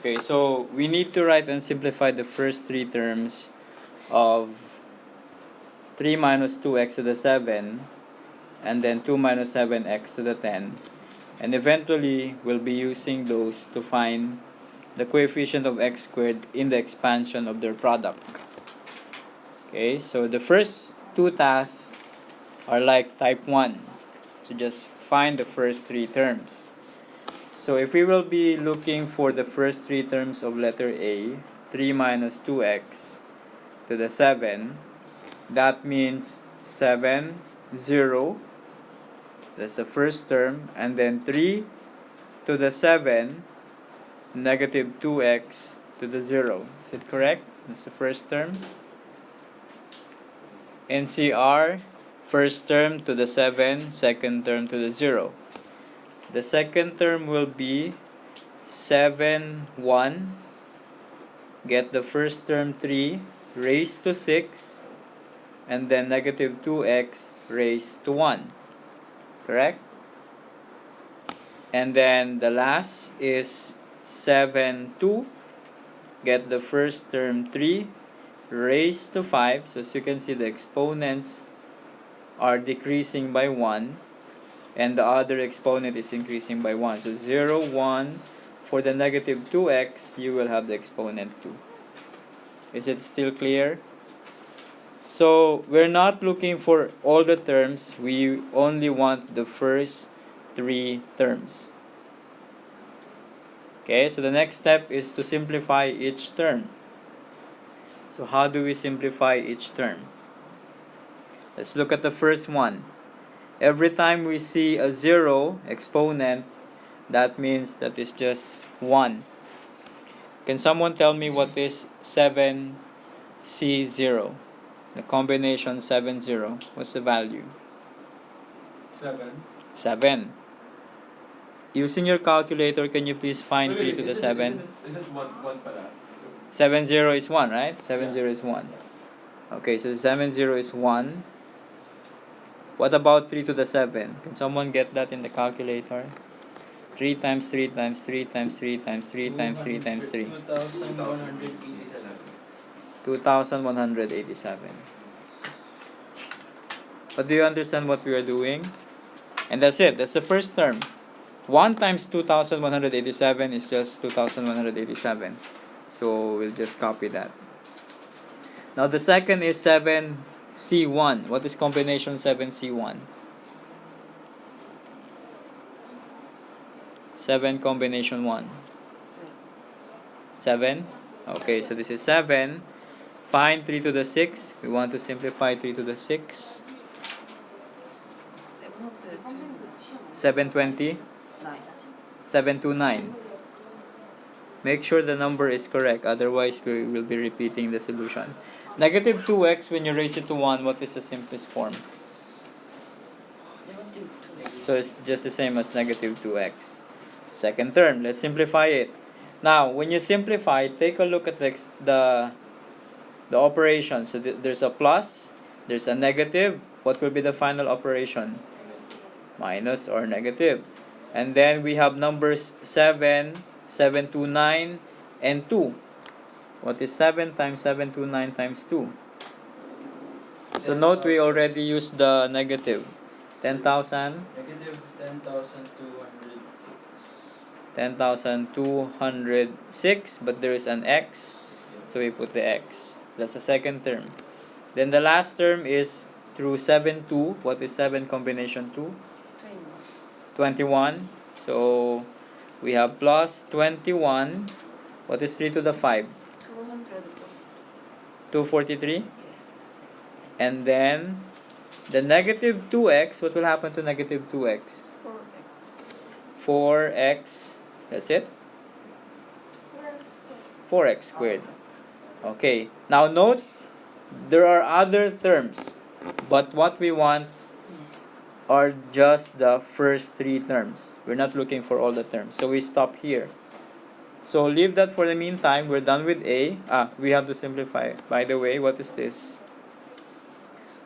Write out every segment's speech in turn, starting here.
Okay, so we need to write and simplify the first three terms of 3 minus 2x to the 7, and then 2 minus 7x to the 10. And eventually, we'll be using those to find the coefficient of x squared in the expansion of their product. Okay, so the first two tasks are like type 1. So just find the first three terms. So if we will be looking for the first three terms of letter A, 3 minus 2x to the 7, that means 7, 0, that's the first term, and then 3 to the 7, negative 2x to the 0. Is it correct? That's the first term. NCR, first term to the 7, second term to the 0. The second term will be 7, 1. Get the first term 3 raised to 6, and then negative 2x raised to 1. Correct? And then the last is 7, 2. Get the first term 3 raised to 5. So as you can see, the exponents are decreasing by 1, and the other exponent is increasing by 1. So 0, 1. For the negative 2x, you will have the exponent 2. Is it still clear? So we're not looking for all the terms. We only want the first three terms. Okay, so the next step is to simplify each term. So how do we simplify each term? Let's look at the first one. Every time we see a 0 exponent, that means that is just 1. Can someone tell me what is 7C0? The combination 7, 0. What's the value? 7. 7. Using your calculator, can you please find 3 to the 7? Isn't 1 pala? 7, 0 is 1, right? 7, 0 is 1. Okay, so 7, 0 is 1. What about 3 to the 7? Can someone get that in the calculator? 3 times 3 times 3 times 3 times 3 times 3 times 3. 2,187. 2,187. But do you understand what we are doing? And that's it. That's the first term. 1 times 2,187 is just 2,187. So we'll just copy that. Now the second is 7C1. What is combination 7C1? 7 combination 1. 7? Okay, so this is 7. Find 3 to the 6. We want to simplify 3 to the 6. 720? 729. Make sure the number is correct, otherwise we will be repeating the solution. Negative 2x, when you raise it to 1, what is the simplest form? So it's just the same as negative 2x. Second term, let's simplify it. Now, when you simplify, take a look at the operation. So there's a plus, there's a negative. What will be the final operation? Minus or negative. And then we have numbers 7, 729, and 2. What is 7 times 729 times 2? So note we already used the negative. 10,000? Negative 10,206. 10,206, but there is an x, so we put the x. That's the second term. Then the last term is through 7, 2. What is 7 combination 2? 21. So we have plus 21. What is 3 to the 5? 243. Yes. And then the negative 2x, what will happen to negative 2x? 4x. 4x. That's it? 4x squared. Okay. Now note, there are other terms, but what we want are just the first three terms. We're not looking for all the terms. So we stop here. So leave that for the meantime. We're done with A. We have to simplify. By the way, what is this?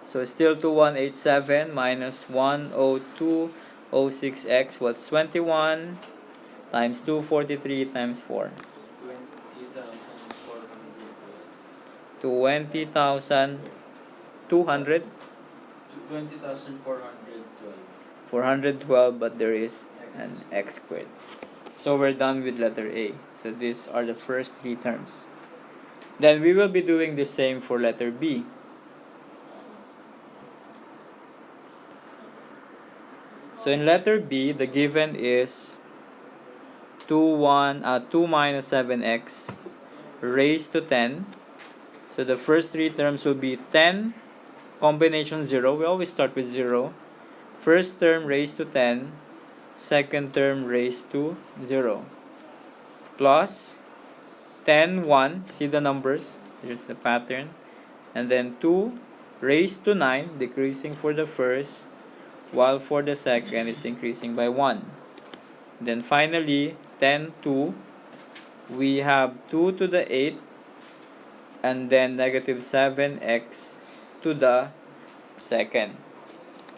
So it's still 2187 minus 10206x. What's 21 times 243 times 4? 20. 20,200. 20,412. 412, but there is an x squared. So we're done with letter A. So these are the first three terms. Then we will be doing the same for letter B. So in letter B, the given is 2 minus 7x raised to 10. So the first three terms will be 10 combination 0. We always start with 0. First term raised to 10. Second term raised to 0. Plus 10, 1. See the numbers. Here's the pattern. And then 2 raised to 9, decreasing for the first, while for the second it's increasing by 1. Then finally, 10, 2. We have 2 to the 8, and then negative 7x to the second.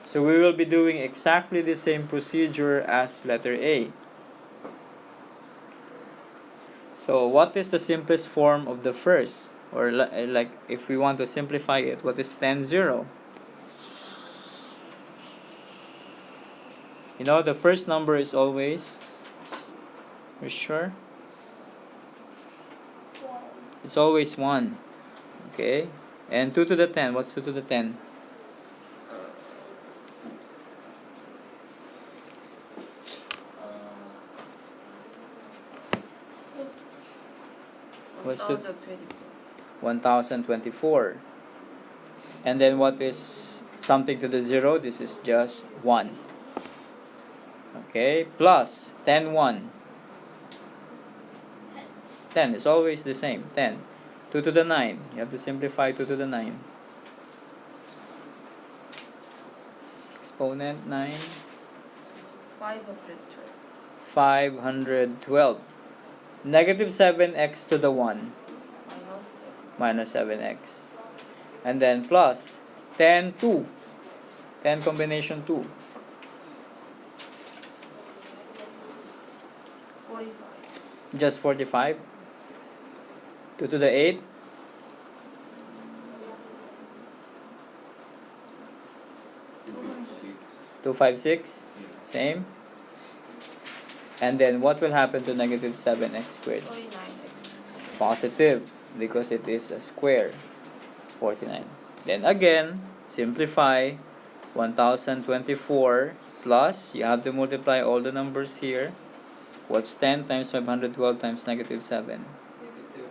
So we will be doing exactly the same procedure as letter A. So what is the simplest form of the first? Or like if we want to simplify it, what is 10, 0? You know, the first number is always, you're sure? It's always 1. Okay? And 2 to the 10, what's 2 to the 10? What's it? 1024. And then what is something to the 0? This is just 1. Okay, plus 10, 1. 10 is always the same, 10. 2 to the 9, you have to simplify 2 to the 9. Exponent 9. 512. 512. Negative 7x to the 1. Minus Minus 7x. And then plus 10, 2. 10 combination 2. 45. Just 45. 2 to the 8. 256. Same. And then what will happen to negative 7x squared? 49x. Positive, because it is a square. 49. Then again, simplify 1024 plus, you have to multiply all the numbers here. What's 10 times 512 times negative 7? Negative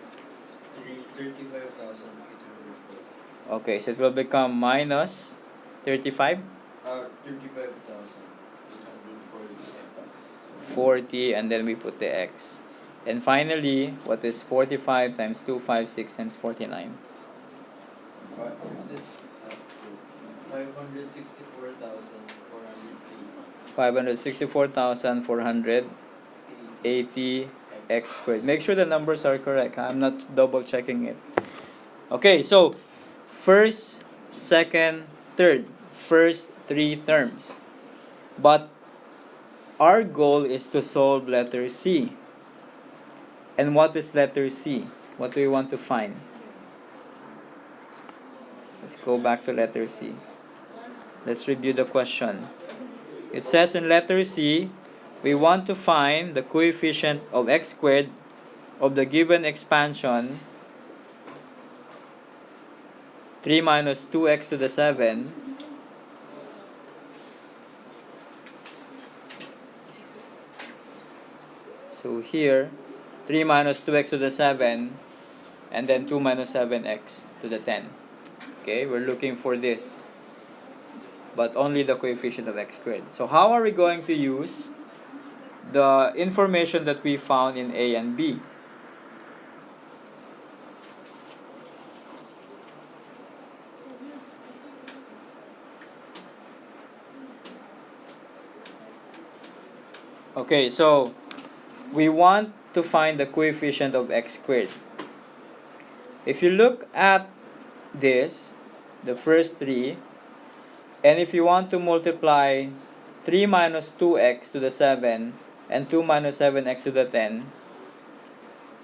35,804. Okay, so it will become minus 35, 35,840 40, and then we put the x. And finally, what is 45 times 256 times 49? This 564,480. 564,480 x squared. Make sure the numbers are correct. I'm not double checking it. Okay, so first, second, third. First three terms. But our goal is to solve letter C. And what is letter C? What do we want to find? Let's go back to letter C. Let's review the question. It says in letter C, we want to find the coefficient of x squared of the given expansion 3 minus 2x to the 7 so here 3 minus 2x to the 7 and then 2 minus 7x to the 10. Okay, we're looking for this, but only the coefficient of x squared. So how are we going to use the information that we found in A and B? Okay, so we want to find the coefficient of x squared. If you look at this, the first three, and if you want to multiply 3 minus 2x to the 7 and 2 minus 7x to the 10,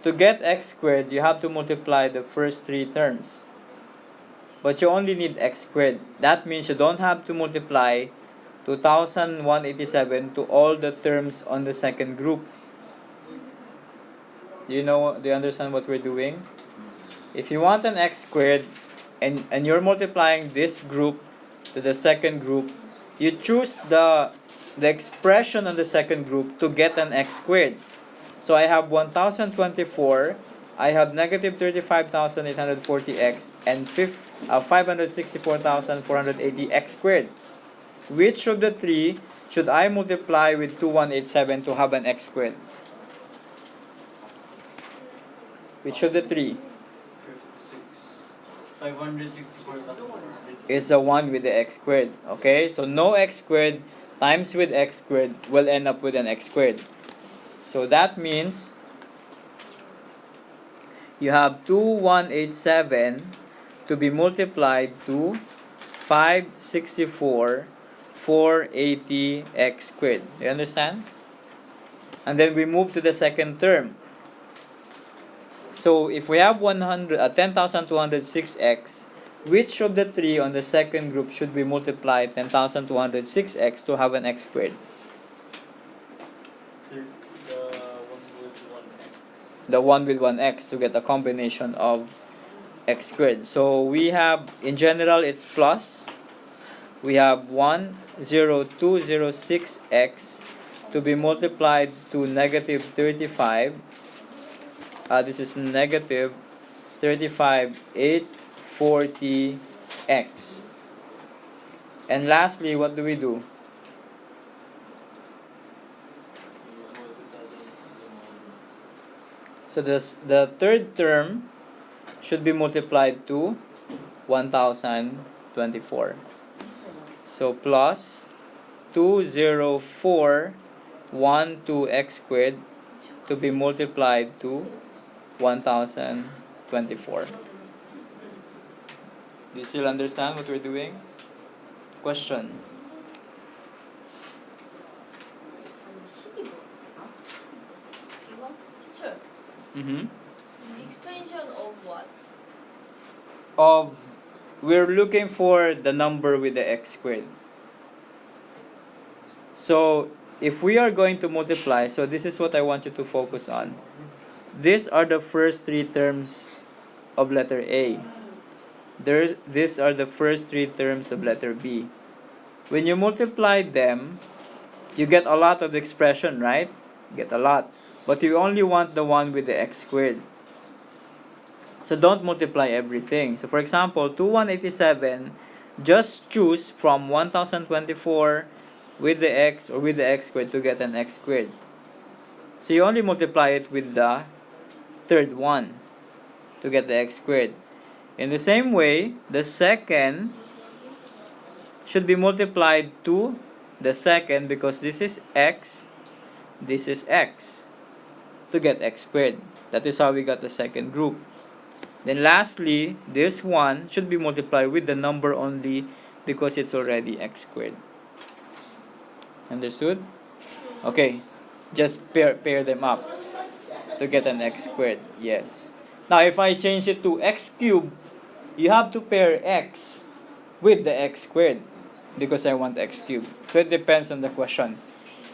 to get x squared, you have to multiply the first three terms. But you only need x squared. That means you don't have to multiply 2187 to all the terms on the second group. Do you understand what we're doing? If you want an x squared and you're multiplying this group to the second group, you choose the expression on the second group to get an x squared. So I have 1024, I have negative 35,840x, and 564,480x squared. Which of the three should I multiply with 2187 to have an x squared? Which of the three 564,400 is the one with the x squared? Okay, so no x squared times with x squared will end up with an x squared. So that means you have 2187 to be multiplied to 564 480x squared. Do you understand? And then we move to the second term. So if we have 10,206x, which of the three on the second group should we multiply 10,206x to have an x squared? The one with 1x to get a combination of x squared. So we have, in general, it's plus. We have 10206x to be multiplied to negative 35. This is negative 35,840x. And lastly, what do we do? So the third term should be multiplied to 1024. So plus 20412x squared to be multiplied to 1024. Do you still understand what we're doing? Question. Teacher, expansion of what? We're looking for the number with the x squared. So if we are going to multiply, so this is what I want you to focus on. These are the first three terms of letter A. These are the first three terms of letter B. When you multiply them, you get a lot of expression, right? You get a lot. But you only want the one with the x squared. So don't multiply everything. So for example, 2187, just choose from 1024 with the x or with the x squared to get an x squared. So you only multiply it with the third one to get the x squared. In the same way, the second should be multiplied to the second because this is x to get x squared. That is how we got the second group. Then lastly, this one should be multiplied with the number only because it's already x squared. Understood? Okay, just pair them up to get an x squared. Yes. Now if I change it to x cubed, you have to pair x with the x squared because I want x cubed. So it depends on the question.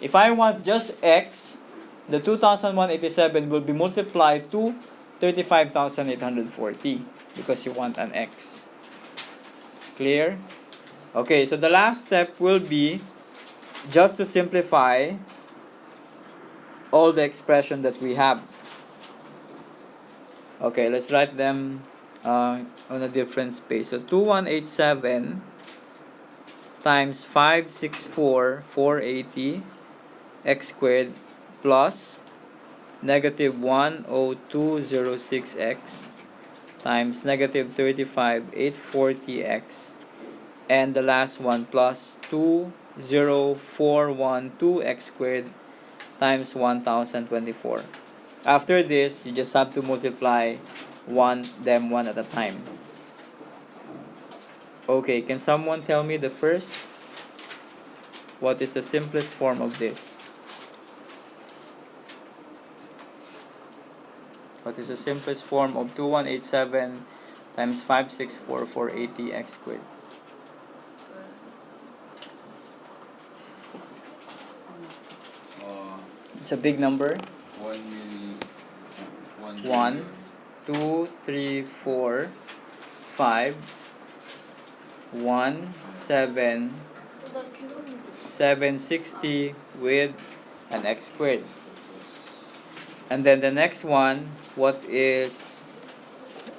If I want just x, the 2187 will be multiplied to 35,840 because you want an x. Clear? Okay, so the last step will be just to simplify all the expression that we have. Okay, let's write them on a different space. So 2187 times 564 480 x squared plus negative 10206x times negative 35,840x, and the last one plus 20412x squared times 1024. After this, you just have to multiply them one at a time. Okay, can someone tell me the first? What is the simplest form of this? What is the simplest form of 2187 times 564480 x squared? It's a big number. 1, 2, 3, 4, 5, 1, 7, 나 계산이 좀. 760 with an x squared. And then the next one, what is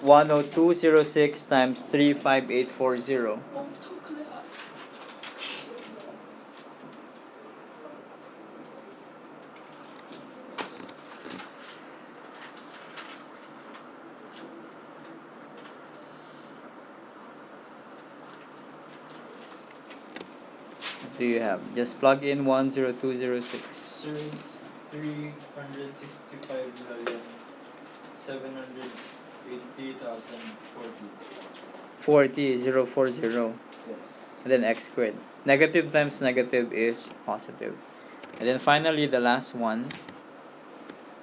10206 times 35840? 엄청 크네. What do you have? Just plug in 10206. Sir, it's 365,780,040. 40040. Yes. And then x squared. Negative times negative is positive. And then finally the last one.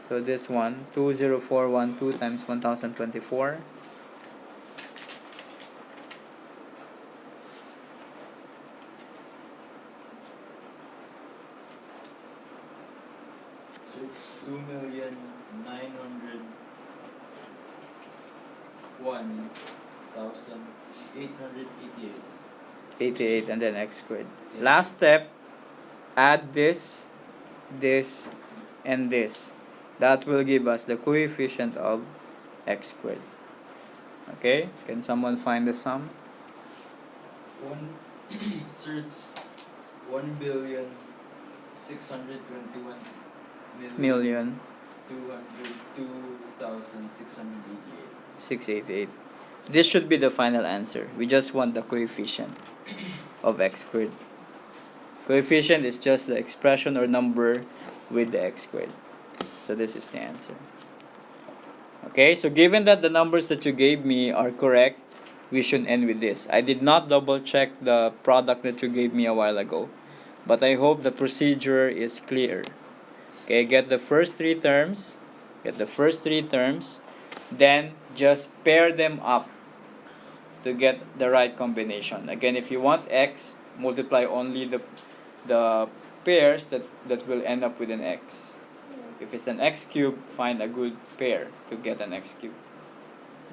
So this one, 20412 times 1024. So it's 2,901,888. 88 and then x squared. Yes. Last step, add this, this, and this. That will give us the coefficient of x squared. Okay, can someone find the sum? Sir, it's 1,621,202,688. Million 688. This should be the final answer. We just want the coefficient of x squared. Coefficient is just the expression or number with the x squared. So this is the answer. Okay, so given that the numbers that you gave me are correct, we should end with this. I did not double check the product that you gave me a while ago, but I hope the procedure is clear. Okay, get the first three terms, then just pair them up to get the right combination. Again, if you want x, multiply only the pairs that will end up with an x. If it's an x cube, find a good pair to get an x cube.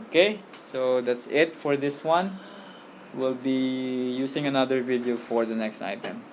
Okay, so that's it for this one. We'll be using another video for the next item.